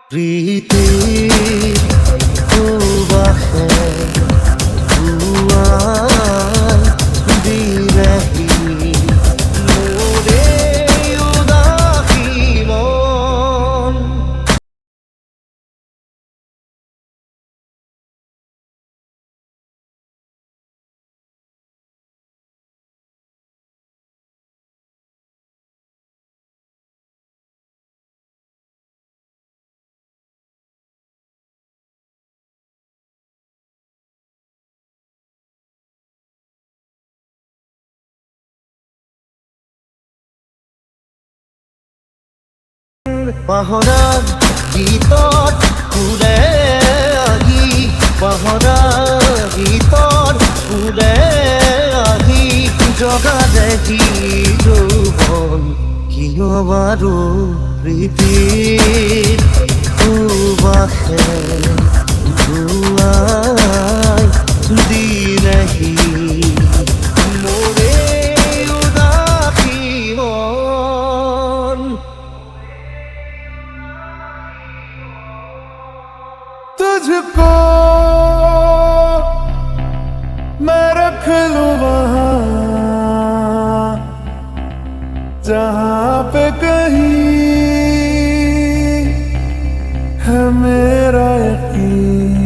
प्रीति बाहे दी रही मोरे उदासी मन পাহৰাৰ গীতত সুৰে আহি পাহৰাৰ গীতত সুৰে আহি জগা দেখি যৌৱন কিয় বাৰু প্ৰীতিৰ সুবাসে ধুৱাই দিলেহি মোৰে উদাসী মন। तुझको मैं रख लूं वहां जहां पे कहीं है मेरा यकीन।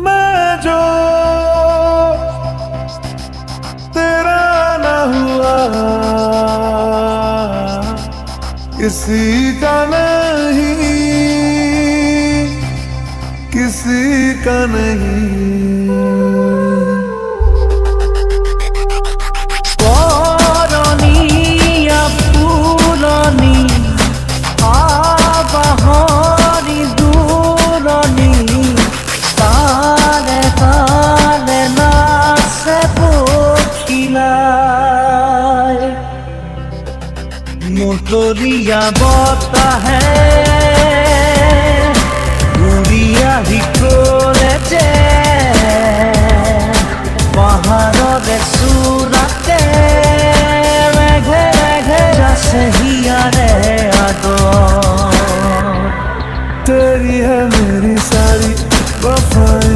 मैं जो तेरा ना हुआ किसी का नहीं किसी का नहीं। করণীয়া পুৰণি আবাহৰি দূৰণি তাৰে তাৰে নাচে পখিলাই মতলীয়া বতাহে উৰিয়া হিকলেতে পাহাৰৰে চূড়াতে মেঘে মেঘে যাছে হিয়াৰে আদৰ। तेरी है मेरी सारी वफाएं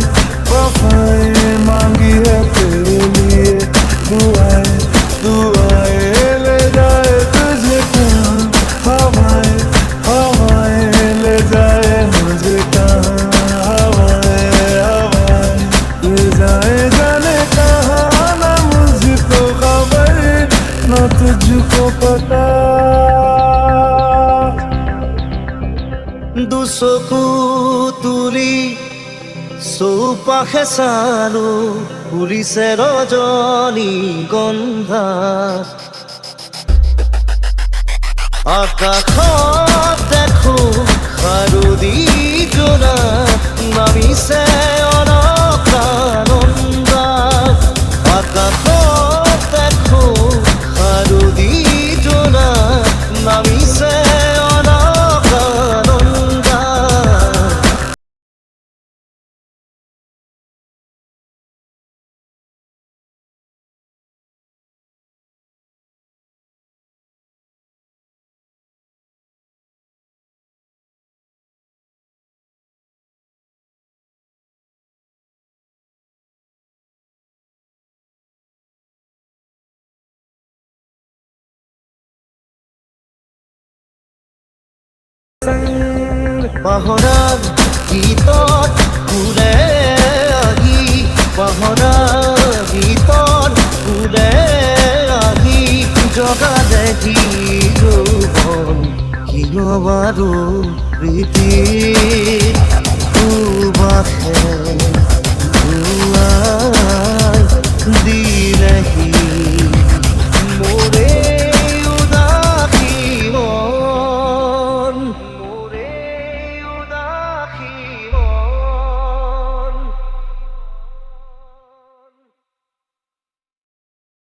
वफाएं मांगी है तेरे लिए दुआएं दुआएं ले जाए तुझे कहाँ हवाएं हवाएं ले जाए मुझे कहाँ हवाएं हवाएं ले जाए जाने कहाँ ना मुझको खबर ना तुझको पता। দুচকু তুলি চৌপাশে চালো ফুৰিছে ৰজনী গন্ধা আকাশত দেখো শাৰদী জোনা নামিছে অলকানন্দা আকাশত দেখো শাৰদী জোনা নামিছে পাহৰাৰ গীতত সুৰে আহি পাহৰাৰ গীতত সুৰে আহি জগা দেখি যৌৱন কিয় বাৰু প্ৰীতি